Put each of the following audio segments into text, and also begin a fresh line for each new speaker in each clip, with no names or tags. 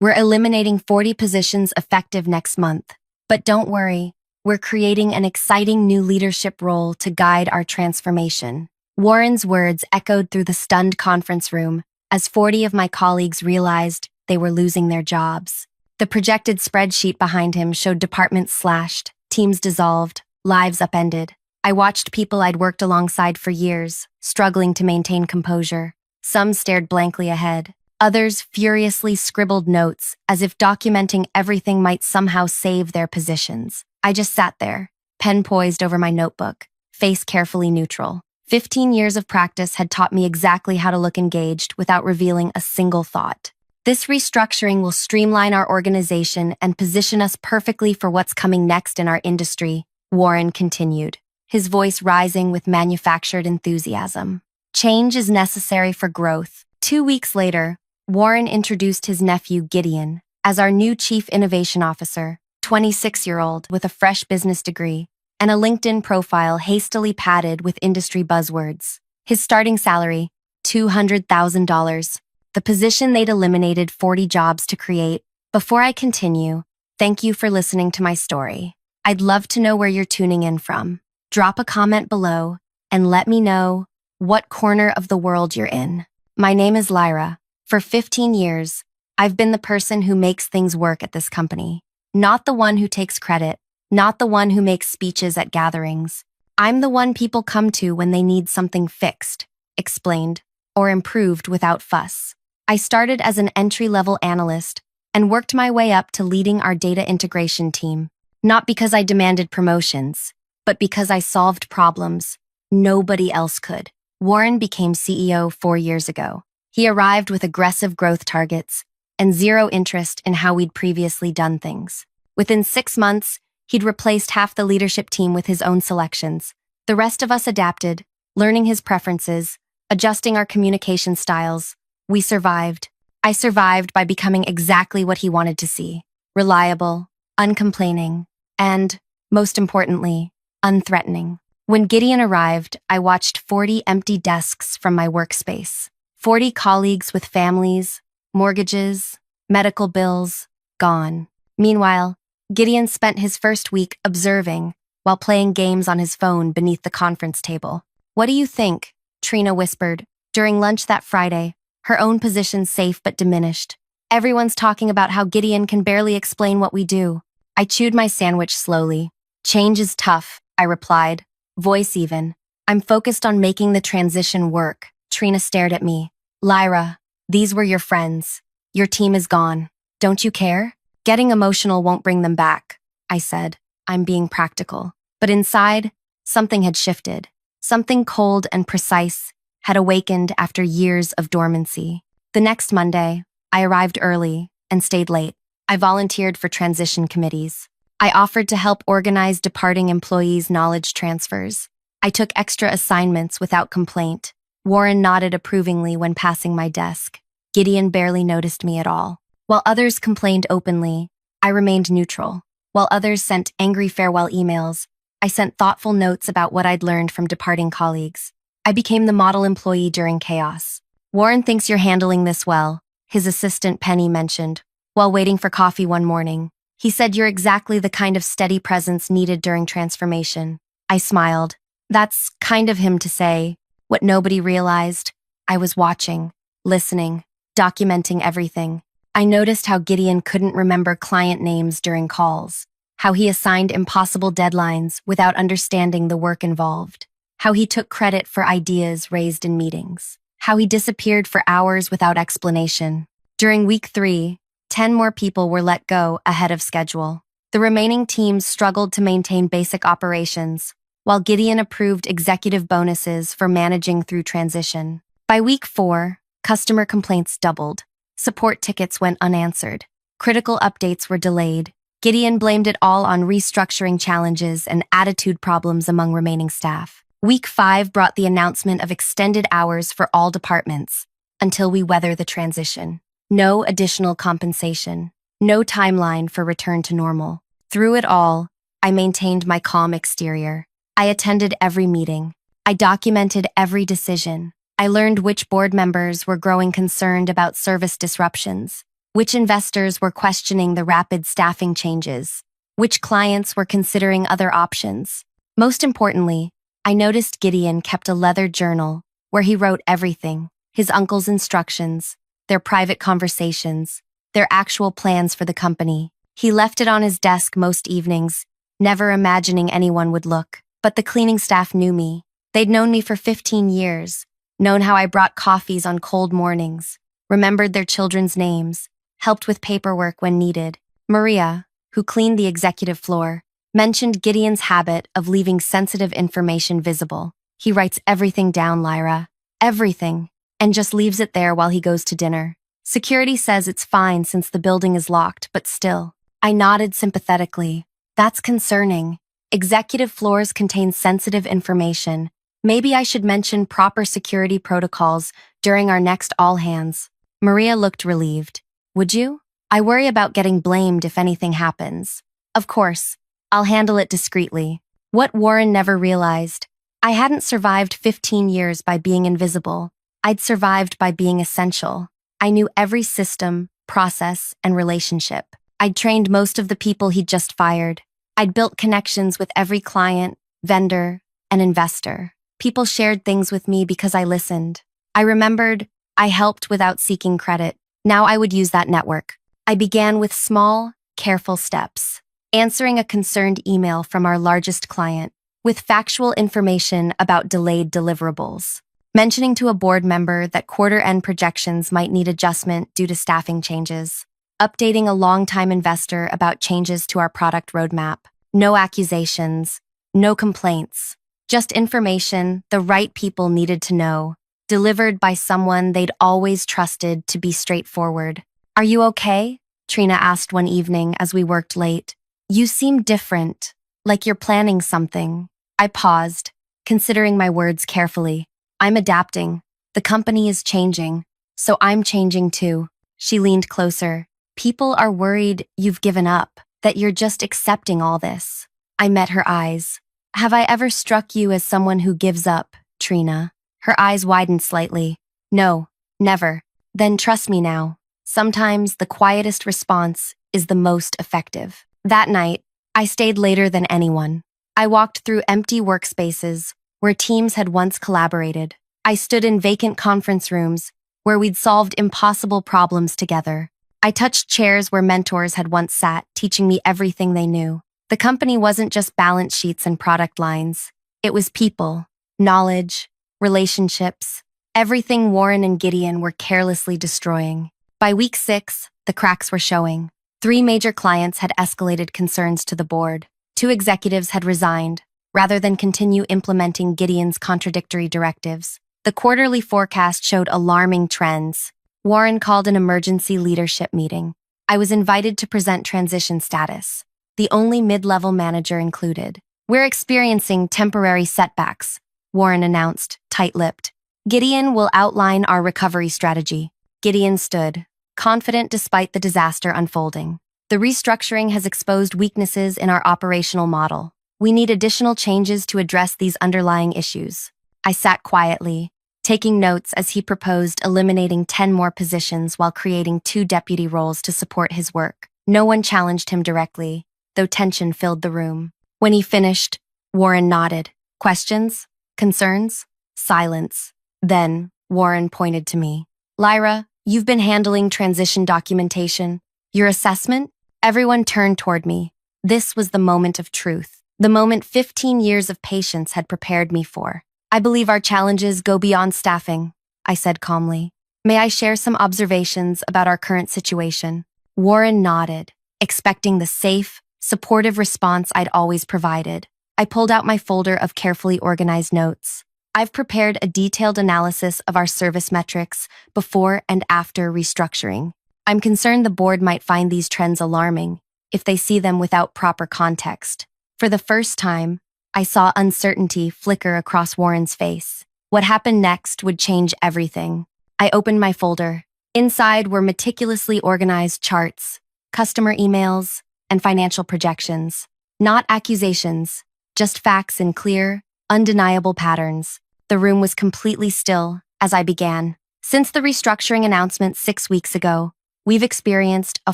We're eliminating 40 positions effective next month. But don't worry, we're creating an exciting new leadership role to guide our transformation. Warren's words echoed through the stunned conference room as 40 of my colleagues realized they were losing their jobs. The projected spreadsheet behind him showed departments slashed, teams dissolved, lives upended. I watched people I'd worked alongside for years, struggling to maintain composure. Some stared blankly ahead. Others furiously scribbled notes, as if documenting everything might somehow save their positions. I just sat there, pen poised over my notebook, face carefully neutral. 15 years of practice had taught me exactly how to look engaged without revealing a single thought. This restructuring will streamline our organization and position us perfectly for what's coming next in our industry, Warren continued, his voice rising with manufactured enthusiasm. Change is necessary for growth. 2 weeks later, Warren introduced his nephew Gideon as our new Chief Innovation Officer, 26-year-old with a fresh business degree and a LinkedIn profile hastily padded with industry buzzwords. His starting salary, $200,000. The position they'd eliminated 40 jobs to create. Before I continue, thank you for listening to my story. I'd love to know where you're tuning in from. Drop a comment below and let me know what corner of the world you're in. My name is Lyra. For 15 years, I've been the person who makes things work at this company. Not the one who takes credit, not the one who makes speeches at gatherings. I'm the one people come to when they need something fixed, explained, or improved without fuss. I started as an entry-level analyst and worked my way up to leading our data integration team, not because I demanded promotions, but because I solved problems nobody else could. Warren became CEO 4 years ago. He arrived with aggressive growth targets and zero interest in how we'd previously done things. Within 6 months, he'd replaced half the leadership team with his own selections. The rest of us adapted, learning his preferences, adjusting our communication styles. We survived. I survived by becoming exactly what he wanted to see: reliable, uncomplaining, and, most importantly, unthreatening. When Gideon arrived, I watched 40 empty desks from my workspace. 40 colleagues with families, mortgages, medical bills, gone. Meanwhile, Gideon spent his first week observing while playing games on his phone beneath the conference table. "What do you think?" Trina whispered during lunch that Friday, her own position safe but diminished. "Everyone's talking about how Gideon can barely explain what we do." I chewed my sandwich slowly. "Change is tough," I replied, voice even. "I'm focused on making the transition work." Trina stared at me. "Lyra, these were your friends. Your team is gone. Don't you care?" "Getting emotional won't bring them back," I said. I'm being practical. But inside, something had shifted. Something cold and precise had awakened after years of dormancy. The next Monday, I arrived early and stayed late. I volunteered for transition committees. I offered to help organize departing employees' knowledge transfers. I took extra assignments without complaint. Warren nodded approvingly when passing my desk. Gideon barely noticed me at all. While others complained openly, I remained neutral. While others sent angry farewell emails, I sent thoughtful notes about what I'd learned from departing colleagues. I became the model employee during chaos. "Warren thinks you're handling this well," his assistant Penny mentioned, while waiting for coffee one morning. "He said you're exactly the kind of steady presence needed during transformation." I smiled. That's kind of him to say. What nobody realized, I was watching, listening, documenting everything. I noticed how Gideon couldn't remember client names during calls, how he assigned impossible deadlines without understanding the work involved, how he took credit for ideas raised in meetings, how he disappeared for hours without explanation. During week 3, 10 more people were let go ahead of schedule. The remaining teams struggled to maintain basic operations, while Gideon approved executive bonuses for managing through transition. By week 4, customer complaints doubled. Support tickets went unanswered. Critical updates were delayed. Gideon blamed it all on restructuring challenges and attitude problems among remaining staff. Week 5 brought the announcement of extended hours for all departments until we weather the transition. No additional compensation. No timeline for return to normal. Through it all, I maintained my calm exterior. I attended every meeting. I documented every decision. I learned which board members were growing concerned about service disruptions, which investors were questioning the rapid staffing changes, which clients were considering other options. Most importantly, I noticed Gideon kept a leather journal where he wrote everything: his uncle's instructions, their private conversations, their actual plans for the company. He left it on his desk most evenings, never imagining anyone would look. But the cleaning staff knew me. They'd known me for 15 years, known how I brought coffees on cold mornings, remembered their children's names, helped with paperwork when needed. Maria, who cleaned the executive floor, mentioned Gideon's habit of leaving sensitive information visible. He writes everything down, Lyra. Everything. And just leaves it there while he goes to dinner. Security says it's fine since the building is locked, but still. I nodded sympathetically. That's concerning. Executive floors contain sensitive information. Maybe I should mention proper security protocols during our next all-hands. Maria looked relieved. Would you? I worry about getting blamed if anything happens. Of course. I'll handle it discreetly. What Warren never realized. I hadn't survived 15 years by being invisible. I'd survived by being essential. I knew every system, process, and relationship. I'd trained most of the people he'd just fired. I'd built connections with every client, vendor, and investor. People shared things with me because I listened. I remembered I helped without seeking credit. Now I would use that network. I began with small, careful steps, answering a concerned email from our largest client with factual information about delayed deliverables, mentioning to a board member that quarter-end projections might need adjustment due to staffing changes, updating a longtime investor about changes to our product roadmap. No accusations, no complaints, just information the right people needed to know, delivered by someone they'd always trusted to be straightforward. Are you okay? Trina asked one evening as we worked late. You seem different, like you're planning something. I paused, considering my words carefully. I'm adapting. The company is changing, so I'm changing too. She leaned closer. People are worried you've given up, that you're just accepting all this. I met her eyes. Have I ever struck you as someone who gives up, Trina? Her eyes widened slightly. No, never. Then trust me now. Sometimes the quietest response is the most effective. That night, I stayed later than anyone. I walked through empty workspaces where teams had once collaborated. I stood in vacant conference rooms where we'd solved impossible problems together. I touched chairs where mentors had once sat, teaching me everything they knew. The company wasn't just balance sheets and product lines. It was people, knowledge, relationships, everything Warren and Gideon were carelessly destroying. By week 6, the cracks were showing. 3 major clients had escalated concerns to the board. 2 executives had resigned, rather than continue implementing Gideon's contradictory directives. The quarterly forecast showed alarming trends. Warren called an emergency leadership meeting. I was invited to present transition status, the only mid-level manager included. We're experiencing temporary setbacks, Warren announced, tight-lipped. Gideon will outline our recovery strategy. Gideon stood, confident despite the disaster unfolding. The restructuring has exposed weaknesses in our operational model. We need additional changes to address these underlying issues. I sat quietly, taking notes as he proposed eliminating 10 more positions while creating 2 deputy roles to support his work. No one challenged him directly, though tension filled the room. When he finished, Warren nodded. Questions? Concerns? Silence. Then, Warren pointed to me. Lyra, you've been handling transition documentation. Your assessment? Everyone turned toward me. This was the moment of truth. The moment 15 years of patience had prepared me for. I believe our challenges go beyond staffing, I said calmly. May I share some observations about our current situation? Warren nodded, expecting the safe, supportive response I'd always provided. I pulled out my folder of carefully organized notes. I've prepared a detailed analysis of our service metrics before and after restructuring. I'm concerned the board might find these trends alarming if they see them without proper context. For the first time, I saw uncertainty flicker across Warren's face. What happened next would change everything. I opened my folder. Inside were meticulously organized charts, customer emails, and financial projections. Not accusations, just facts in clear, undeniable patterns. The room was completely still as I began. Since the restructuring announcement 6 weeks ago, We've experienced a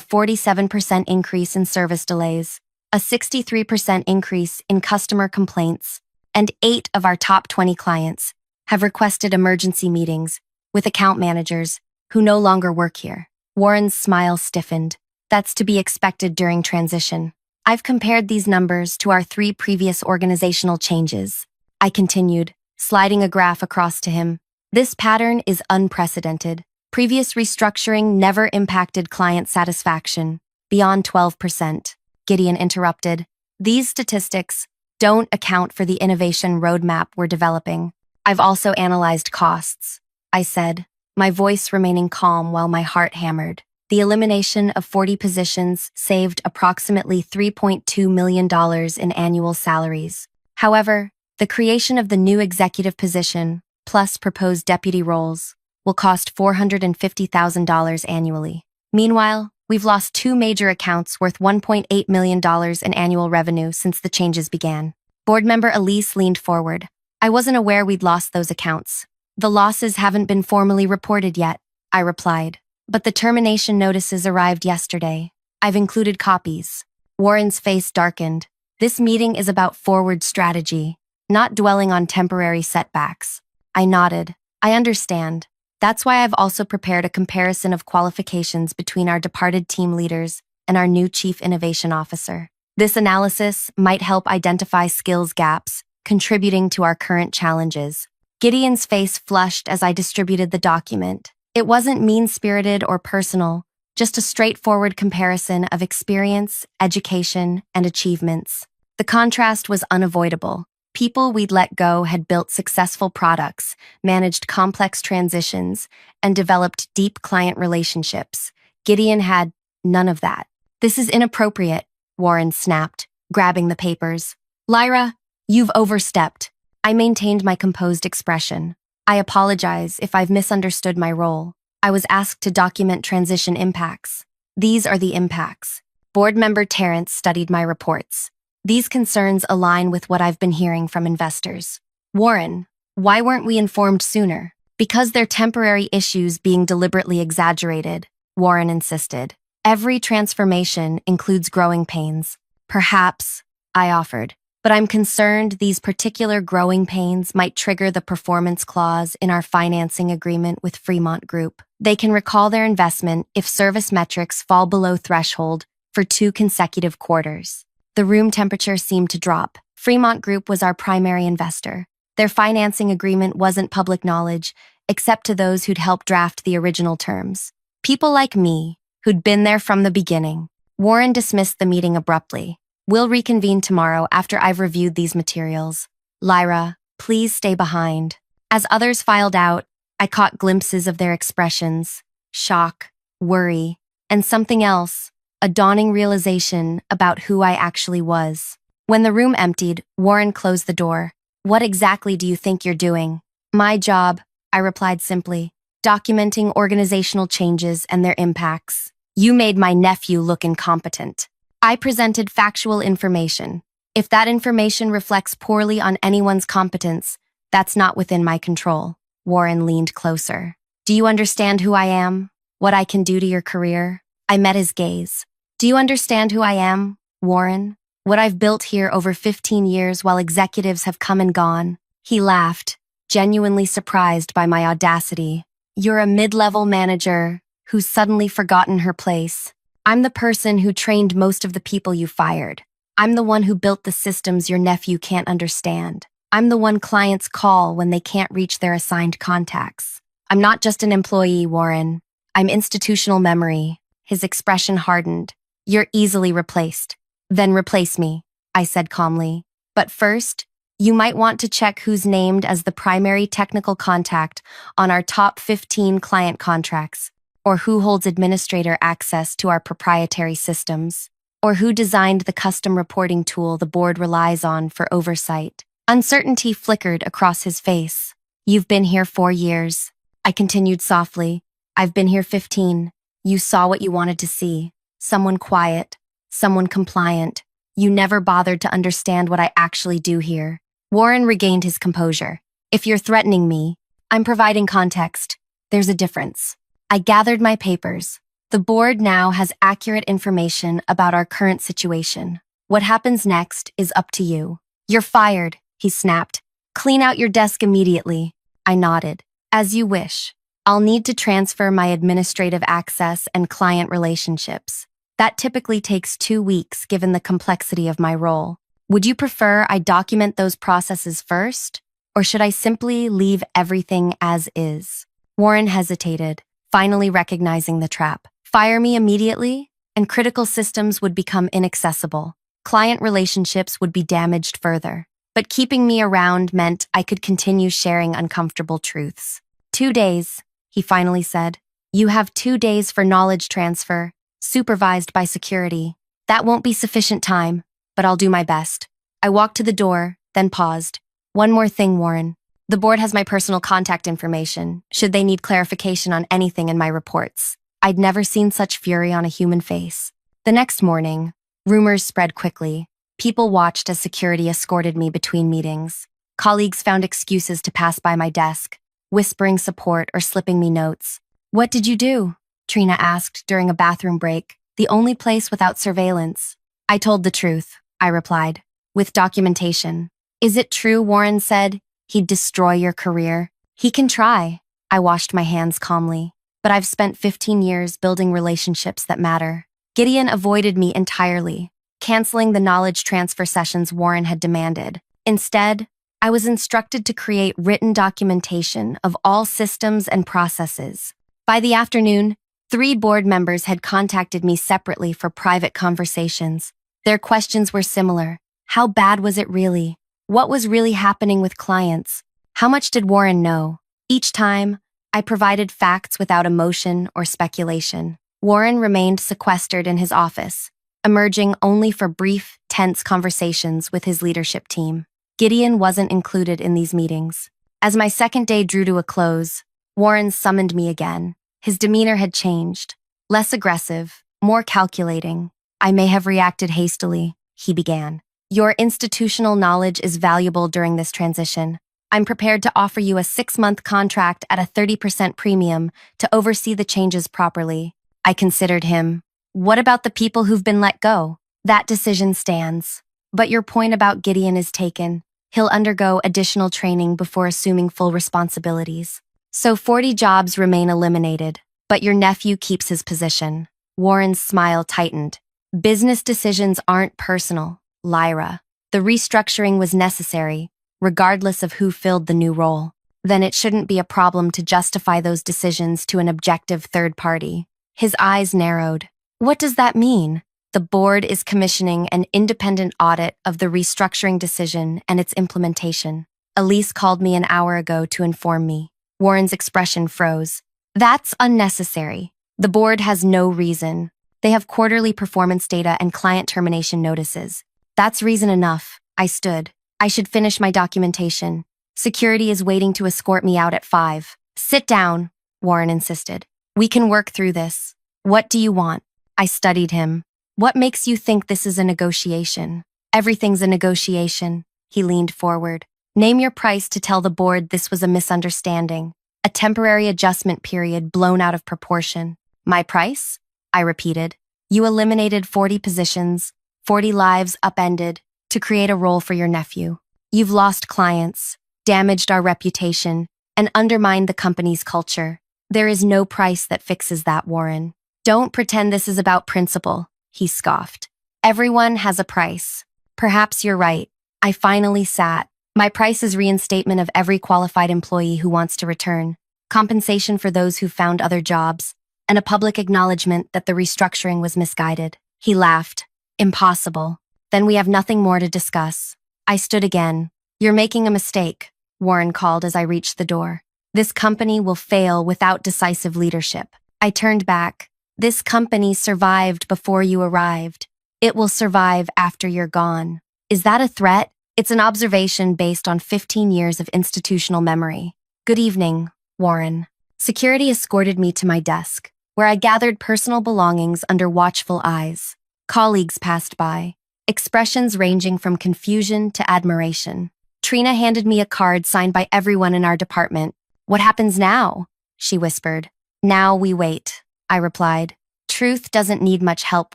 47% increase in service delays, a 63% increase in customer complaints, and 8 of our top 20 clients have requested emergency meetings with account managers who no longer work here. Warren's smile stiffened. That's to be expected during transition. I've compared these numbers to our 3 previous organizational changes. I continued, sliding a graph across to him. This pattern is unprecedented. Previous restructuring never impacted client satisfaction beyond 12%. Gideon interrupted. These statistics don't account for the innovation roadmap we're developing. I've also analyzed costs, I said, my voice remaining calm while my heart hammered. The elimination of 40 positions saved approximately $3.2 million in annual salaries. However, the creation of the new executive position, plus proposed deputy roles, will cost $450,000 annually. Meanwhile, we've lost 2 major accounts worth $1.8 million in annual revenue since the changes began. Board member Elise leaned forward. I wasn't aware we'd lost those accounts. The losses haven't been formally reported yet, I replied. But the termination notices arrived yesterday. I've included copies. Warren's face darkened. This meeting is about forward strategy, not dwelling on temporary setbacks. I nodded. I understand. That's why I've also prepared a comparison of qualifications between our departed team leaders and our new Chief Innovation Officer. This analysis might help identify skills gaps, contributing to our current challenges. Gideon's face flushed as I distributed the document. It wasn't mean-spirited or personal, just a straightforward comparison of experience, education, and achievements. The contrast was unavoidable. People we'd let go had built successful products, managed complex transitions, and developed deep client relationships. Gideon had none of that. This is inappropriate, Warren snapped, grabbing the papers. Lyra, you've overstepped. I maintained my composed expression. I apologize if I've misunderstood my role. I was asked to document transition impacts. These are the impacts. Board member Terrence studied my reports. These concerns align with what I've been hearing from investors. Warren, why weren't we informed sooner? Because they're temporary issues being deliberately exaggerated, Warren insisted. Every transformation includes growing pains. Perhaps, I offered. But I'm concerned these particular growing pains might trigger the performance clause in our financing agreement with Fremont Group. They can recall their investment if service metrics fall below threshold for 2 consecutive quarters. The room temperature seemed to drop. Fremont Group was our primary investor. Their financing agreement wasn't public knowledge, except to those who'd helped draft the original terms. People like me, who'd been there from the beginning. Warren dismissed the meeting abruptly. We'll reconvene tomorrow after I've reviewed these materials. Lyra, please stay behind. As others filed out, I caught glimpses of their expressions: shock, worry, and something else, a dawning realization about who I actually was. When the room emptied, Warren closed the door. What exactly do you think you're doing? My job, I replied simply, documenting organizational changes and their impacts. You made my nephew look incompetent. I presented factual information. If that information reflects poorly on anyone's competence, that's not within my control. Warren leaned closer. Do you understand who I am? What I can do to your career? I met his gaze. Do you understand who I am, Warren? What I've built here over 15 years while executives have come and gone? He laughed, genuinely surprised by my audacity. You're a mid-level manager who's suddenly forgotten her place. I'm the person who trained most of the people you fired. I'm the one who built the systems your nephew can't understand. I'm the one clients call when they can't reach their assigned contacts. I'm not just an employee, Warren. I'm institutional memory. His expression hardened. You're easily replaced. Then replace me, I said calmly. But first, you might want to check who's named as the primary technical contact on our top 15 client contracts, or who holds administrator access to our proprietary systems, or who designed the custom reporting tool the board relies on for oversight. Uncertainty flickered across his face. You've been here 4 years. I continued softly. I've been here 15. You saw what you wanted to see. Someone quiet, someone compliant. You never bothered to understand what I actually do here. Warren regained his composure. If you're threatening me, I'm providing context. There's a difference. I gathered my papers. The The board now has accurate information about our current situation. What happens next is up to you. You're fired, he snapped. Clean out your desk immediately. I nodded. As you wish. I'll need to transfer my administrative access and client relationships. That typically takes 2 weeks given the complexity of my role. Would you prefer I document those processes first, or should I simply leave everything as is? Warren hesitated, finally recognizing the trap. Fire me immediately, and critical systems would become inaccessible. Client relationships would be damaged further. But keeping me around meant I could continue sharing uncomfortable truths. 2 days, he finally said. You have 2 days for knowledge transfer, supervised by security. That won't be sufficient time, but I'll do my best. I walked to the door, then paused. One more thing, Warren. The board has my personal contact information, should they need clarification on anything in my reports. I'd never seen such fury on a human face. The next morning, rumors spread quickly. People watched as security escorted me between meetings. Colleagues found excuses to pass by my desk, whispering support or slipping me notes. What did you do? Trina asked during a bathroom break, the only place without surveillance. I told the truth, I replied, with documentation. Is it true, Warren said, he'd destroy your career? He can try. I washed my hands calmly. But I've spent 15 years building relationships that matter. Gideon avoided me entirely, canceling the knowledge transfer sessions Warren had demanded. Instead, I was instructed to create written documentation of all systems and processes. By the afternoon, 3 board members had contacted me separately for private conversations. Their questions were similar. How bad was it really? What was really happening with clients? How much did Warren know? Each time, I provided facts without emotion or speculation. Warren remained sequestered in his office, emerging only for brief, tense conversations with his leadership team. Gideon wasn't included in these meetings. As my second day drew to a close, Warren summoned me again. His demeanor had changed. Less aggressive, more calculating. I may have reacted hastily, he began. Your institutional knowledge is valuable during this transition. I'm prepared to offer you a 6-month contract at a 30% premium to oversee the changes properly. I considered him. What about the people who've been let go? That decision stands. But your point about Gideon is taken. He'll undergo additional training before assuming full responsibilities. So 40 jobs remain eliminated, but your nephew keeps his position. Warren's smile tightened. Business decisions aren't personal, Lyra. The restructuring was necessary, regardless of who filled the new role. Then it shouldn't be a problem to justify those decisions to an objective third party. His eyes narrowed. What does that mean? The board is commissioning an independent audit of the restructuring decision and its implementation. Elise called me an hour ago to inform me. Warren's expression froze. That's unnecessary. The board has no reason. They have quarterly performance data and client termination notices. That's reason enough. I stood. I should finish my documentation. Security is waiting to escort me out at 5. Sit down, Warren insisted. We can work through this. What do you want? I studied him. What makes you think this is a negotiation? Everything's a negotiation. He leaned forward. Name your price to tell the board this was a misunderstanding. A temporary adjustment period blown out of proportion. My price? I repeated. You eliminated 40 positions, 40 lives upended, to create a role for your nephew. You've lost clients, damaged our reputation, and undermined the company's culture. There is no price that fixes that, Warren. Don't pretend this is about principle, he scoffed. Everyone has a price. Perhaps you're right. I finally sat. My price is reinstatement of every qualified employee who wants to return, compensation for those who found other jobs, and a public acknowledgement that the restructuring was misguided. He laughed. Impossible. Then we have nothing more to discuss. I stood again. You're making a mistake, Warren called as I reached the door. This company will fail without decisive leadership. I turned back. This company survived before you arrived. It will survive after you're gone. Is that a threat? It's an observation based on 15 years of institutional memory. Good evening, Warren. Security escorted me to my desk, where I gathered personal belongings under watchful eyes. Colleagues passed by, expressions ranging from confusion to admiration. Trina handed me a card signed by everyone in our department. What happens now? She whispered. Now we wait, I replied. truth doesn't need much help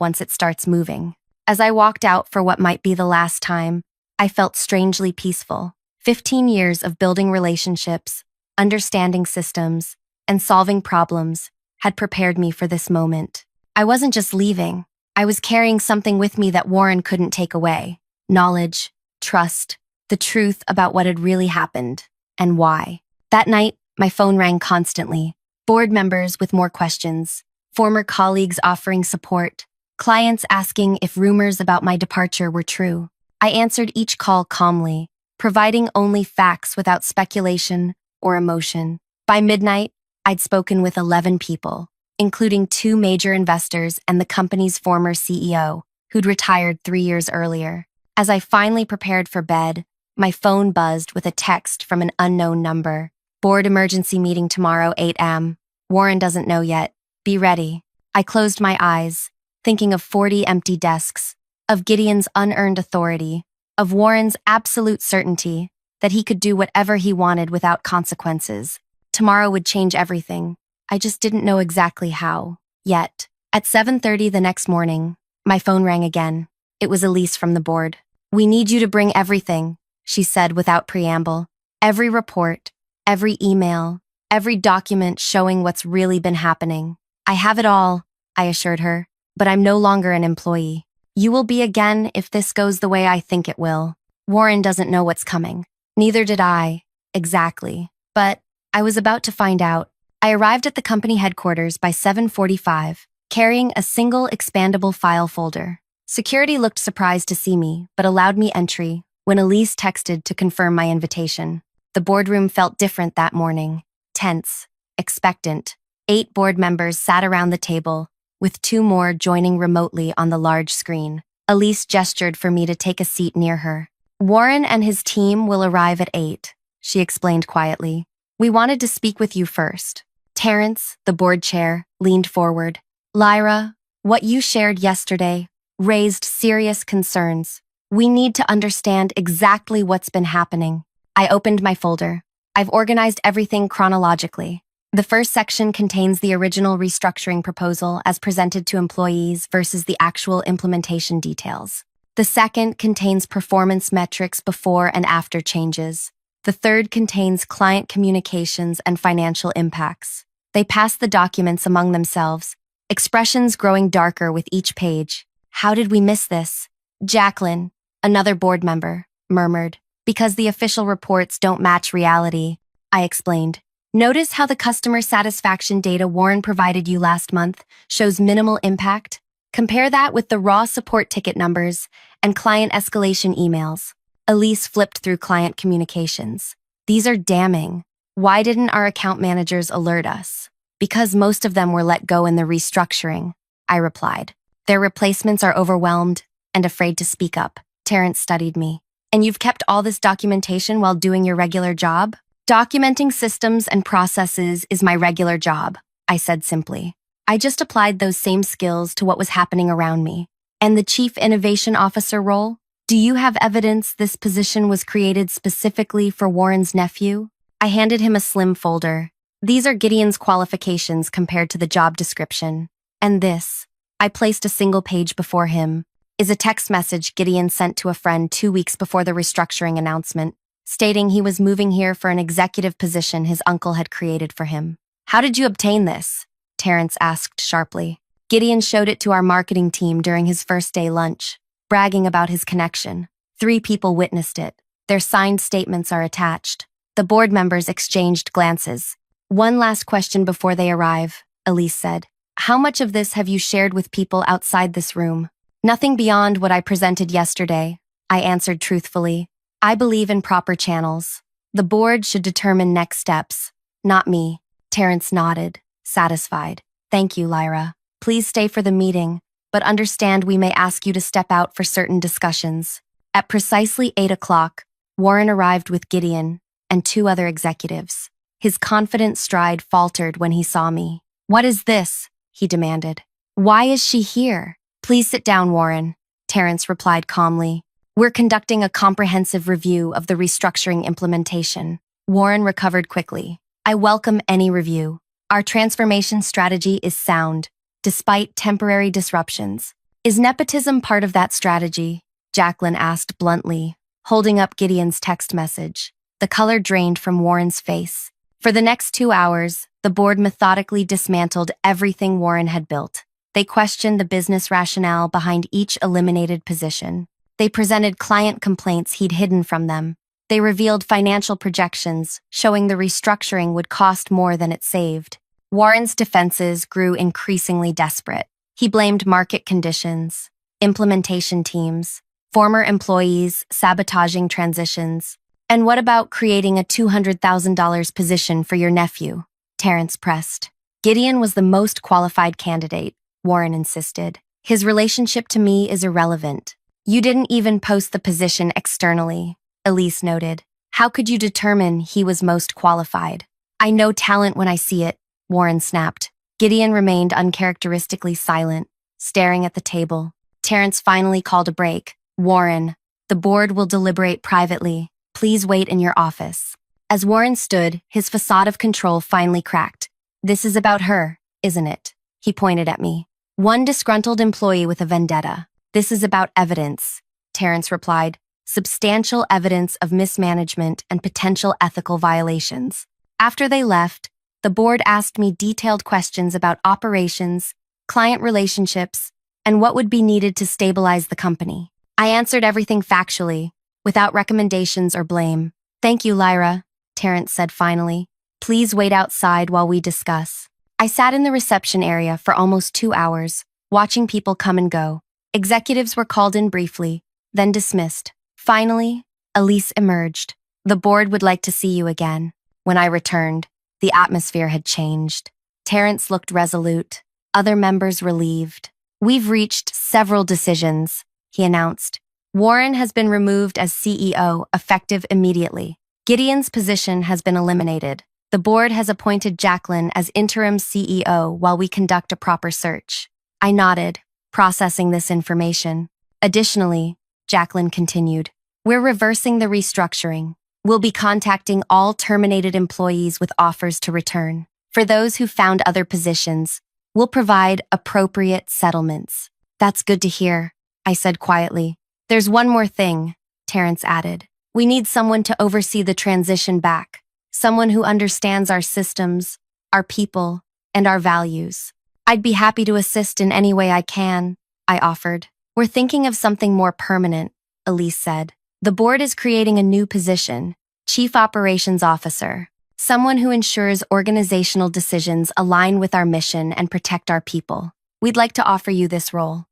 once it starts moving. As I walked out for what might be the last time, I felt strangely peaceful. 15 years of building relationships, understanding systems, and solving problems had prepared me for this moment. I wasn't just leaving. I was carrying something with me that Warren couldn't take away. Knowledge, trust, the truth about what had really happened, and why. That night, my phone rang constantly. Board members with more questions, former colleagues offering support, clients asking if rumors about my departure were true. I answered each call calmly, providing only facts without speculation or emotion. By midnight, I'd spoken with 11 people, including 2 major investors and the company's former CEO, who'd retired 3 years earlier. As I finally prepared for bed, my phone buzzed with a text from an unknown number. Board emergency meeting tomorrow, 8 a.m. Warren doesn't know yet. Be ready. I closed my eyes, thinking of 40 empty desks, of Gideon's unearned authority, of Warren's absolute certainty that he could do whatever he wanted without consequences. Tomorrow would change everything. I just didn't know exactly how, yet. At 7:30 the next morning, my phone rang again. It was Elise from the board. "We need you to bring everything," she said without preamble. "Every report, every email, every document showing what's really been happening." "I have it all," I assured her, "but I'm no longer an employee. You will be again if this goes the way I think it will. Warren doesn't know what's coming. Neither did I, exactly. But I was about to find out. I arrived at the company headquarters by 7:45, carrying a single expandable file folder. Security looked surprised to see me, but allowed me entry when Elise texted to confirm my invitation. The boardroom felt different that morning. Tense, expectant. 8 board members sat around the table, with 2 more joining remotely on the large screen. Elise gestured for me to take a seat near her. "Warren and his team will arrive at 8, she explained quietly. "We wanted to speak with you first." Terrence, the board chair, leaned forward. "Lyra, what you shared yesterday raised serious concerns. We need to understand exactly what's been happening." I opened my folder. I've organized everything chronologically. The first section contains the original restructuring proposal as presented to employees versus the actual implementation details. The second contains performance metrics before and after changes. The third contains client communications and financial impacts. They passed the documents among themselves, expressions growing darker with each page. "How did we miss this?" Jacqueline, another board member, murmured. "Because the official reports don't match reality," I explained. "Notice how the customer satisfaction data Warren provided you last month shows minimal impact? Compare that with the raw support ticket numbers and client escalation emails." Elise flipped through client communications. "These are damning. Why didn't our account managers alert us?" "Because most of them were let go in the restructuring," I replied. "Their replacements are overwhelmed and afraid to speak up." Terrence studied me. "And you've kept all this documentation while doing your regular job?" "Documenting systems and processes is my regular job," I said simply. I just applied those same skills to what was happening around me. "And the Chief Innovation Officer role? Do you have evidence this position was created specifically for Warren's nephew?" I handed him a slim folder. "These are Gideon's qualifications compared to the job description. And this," I placed a single page before him, "is a text message Gideon sent to a friend 2 weeks before the restructuring announcement, stating he was moving here for an executive position his uncle had created for him." "How did you obtain this?" Terrence asked sharply. "Gideon showed it to our marketing team during his first day lunch, bragging about his connection. 3 people witnessed it. Their signed statements are attached." The board members exchanged glances. "One last question before they arrive," Elise said. "How much of this have you shared with people outside this room?" "Nothing beyond what I presented yesterday," I answered truthfully. "I believe in proper channels. The board should determine next steps, not me." Terrence nodded, satisfied. "Thank you, Lyra. Please stay for the meeting, but understand we may ask you to step out for certain discussions." At precisely 8 o'clock, Warren arrived with Gideon and 2 other executives. His confident stride faltered when he saw me. "What is this?" he demanded. "Why is she here?" "Please sit down, Warren," Terrence replied calmly. "We're conducting a comprehensive review of the restructuring implementation." Warren recovered quickly. "I welcome any review. Our transformation strategy is sound, despite temporary disruptions. Is nepotism part of that strategy? Jacqueline asked bluntly, holding up Gideon's text message. The color drained from Warren's face. For the next 2 hours, the board methodically dismantled everything Warren had built. They questioned the business rationale behind each eliminated position. They presented client complaints he'd hidden from them. They revealed financial projections, showing the restructuring would cost more than it saved. Warren's defenses grew increasingly desperate. He blamed market conditions, implementation teams, former employees sabotaging transitions. And what about creating a $200,000 position for your nephew? Terrence pressed. Gideon was the most qualified candidate, Warren insisted. His relationship to me is irrelevant. You didn't even post the position externally, Elise noted. How could you determine he was most qualified? I know talent when I see it, Warren snapped. Gideon remained uncharacteristically silent, staring at the table. Terrence finally called a break. Warren, the board will deliberate privately. Please wait in your office. As Warren stood, his facade of control finally cracked. This is about her, isn't it? He pointed at me. One disgruntled employee with a vendetta. This is about evidence, Terrence replied. Substantial evidence of mismanagement and potential ethical violations. After they left, the board asked me detailed questions about operations, client relationships, and what would be needed to stabilize the company. I answered everything factually, without recommendations or blame. Thank you, Lyra, Terrence said finally. Please wait outside while we discuss. I sat in the reception area for almost 2 hours, watching people come and go. Executives were called in briefly, then dismissed. Finally, Elise emerged. The board would like to see you again. When I returned, the atmosphere had changed. Terrence looked resolute, other members relieved. We've reached several decisions, he announced. Warren has been removed as CEO, effective immediately. Gideon's position has been eliminated. The board has appointed Jacqueline as interim CEO while we conduct a proper search. I nodded, processing this information. Additionally, Jacqueline continued, we're reversing the restructuring. We'll be contacting all terminated employees with offers to return. For those who found other positions, we'll provide appropriate settlements. That's good to hear, I said quietly. There's one more thing, Terrence added. We need someone to oversee the transition back. Someone who understands our systems, our people, and our values. I'd be happy to assist in any way I can, I offered. We're thinking of something more permanent, Elise said. The board is creating a new position, Chief Operations Officer, someone who ensures organizational decisions align with our mission and protect our people. We'd like to offer you this role.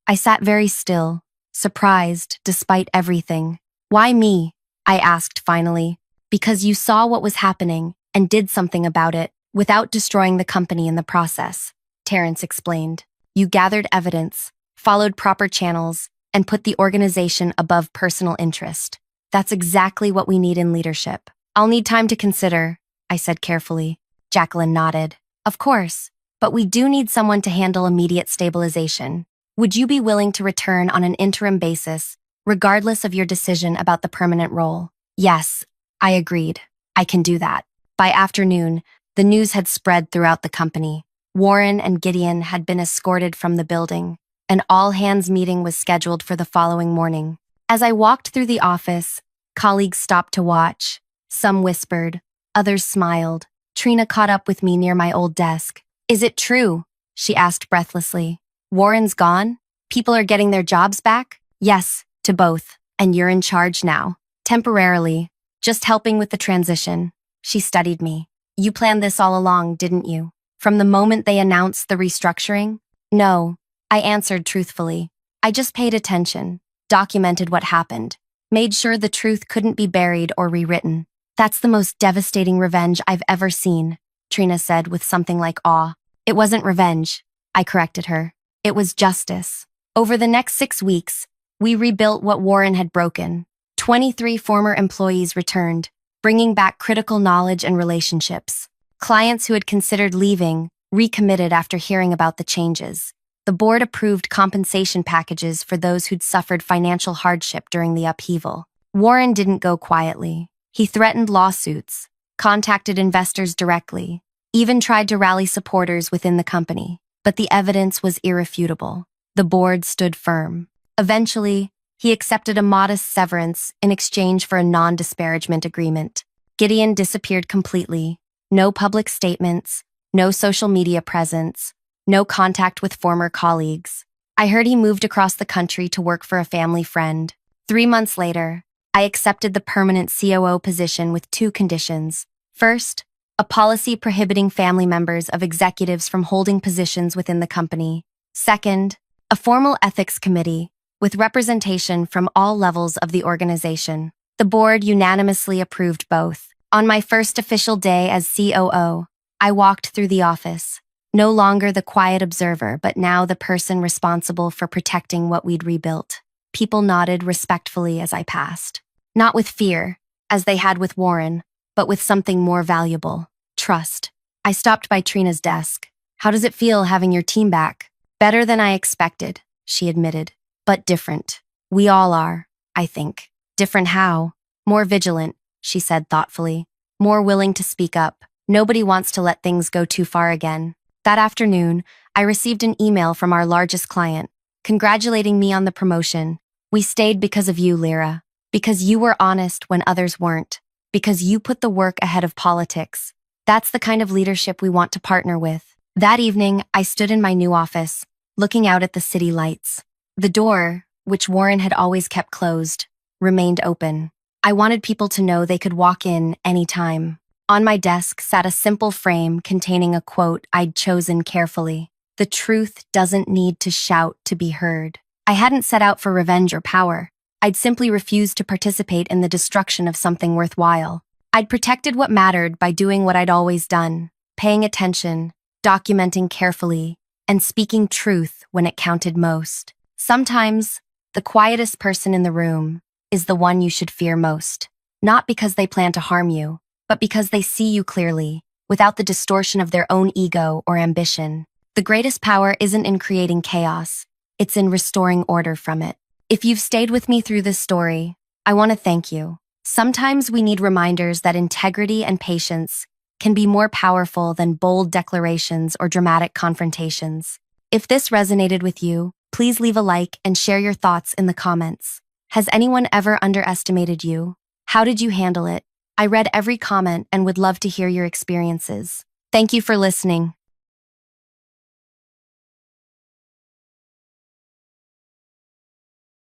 I sat very still, surprised despite everything. Why me? I asked finally. Because you saw what was happening and did something about it without destroying the company in the process, Terrence explained. You gathered evidence, followed proper channels, and put the organization above personal interest. That's exactly what we need in leadership. I'll need time to consider, I said carefully. Jacqueline nodded. Of course, but we do need someone to handle immediate stabilization. Would you be willing to return on an interim basis, regardless of your decision about the permanent role? Yes, I agreed. I can do that. By afternoon, the news had spread throughout the company. Warren and Gideon had been escorted from the building. An all-hands meeting was scheduled for the following morning. As I walked through the office, colleagues stopped to watch. Some whispered, others smiled. Trina caught up with me near my old desk. Is it true? She asked breathlessly. Warren's gone? People are getting their jobs back? Yes, to both. And you're in charge now. Temporarily. Just helping with the transition. She studied me. You planned this all along, didn't you? From the moment they announced the restructuring? No, I answered truthfully. I just paid attention, documented what happened, made sure the truth couldn't be buried or rewritten. That's the most devastating revenge I've ever seen, Trina said with something like awe. It wasn't revenge, I corrected her. It was justice. Over the next 6 weeks, we rebuilt what Warren had broken. 23 former employees returned, bringing back critical knowledge and relationships. Clients who had considered leaving recommitted after hearing about the changes. The board approved compensation packages for those who'd suffered financial hardship during the upheaval. Warren didn't go quietly. He threatened lawsuits, contacted investors directly, even tried to rally supporters within the company. but the evidence was irrefutable. The board stood firm. Eventually, he accepted a modest severance in exchange for a non-disparagement agreement. Gideon disappeared completely. No public statements, no social media presence, no contact with former colleagues. I heard he moved across the country to work for a family friend. 3 months later, I accepted the permanent COO position with 2 conditions. First, a policy prohibiting family members of executives from holding positions within the company. Second, a formal ethics committee with representation from all levels of the organization. The board unanimously approved both. On my first official day as COO, I walked through the office, no longer the quiet observer, but now the person responsible for protecting what we'd rebuilt. People nodded respectfully as I passed. Not with fear, as they had with Warren, but with something more valuable: trust. I stopped by Trina's desk. "How does it feel having your team back?" "Better than I expected," she admitted. "But different. We all are, I think." "Different how?" "More vigilant," she said thoughtfully. "More willing to speak up. Nobody wants to let things go too far again." That afternoon, I received an email from our largest client, congratulating me on the promotion. "We stayed because of you, Lyra. Because you were honest when others weren't. Because you put the work ahead of politics. That's the kind of leadership we want to partner with." That evening, I stood in my new office, looking out at the city lights. The door, which Warren had always kept closed, remained open. I wanted people to know they could walk in anytime. On my desk sat a simple frame containing a quote I'd chosen carefully: "The truth doesn't need to shout to be heard." I hadn't set out for revenge or power. I'd simply refused to participate in the destruction of something worthwhile. I'd protected what mattered by doing what I'd always done: paying attention, documenting carefully, and speaking truth when it counted most. Sometimes, the quietest person in the room is the one you should fear most. Not because they plan to harm you, but because they see you clearly, without the distortion of their own ego or ambition. The greatest power isn't in creating chaos, it's in restoring order from it. If you've stayed with me through this story, I want to thank you. Sometimes we need reminders that integrity and patience can be more powerful than bold declarations or dramatic confrontations. If this resonated with you, please leave a like and share your thoughts in the comments. Has anyone ever underestimated you? How did you handle it? I read every comment and would love to hear your experiences. Thank you for listening.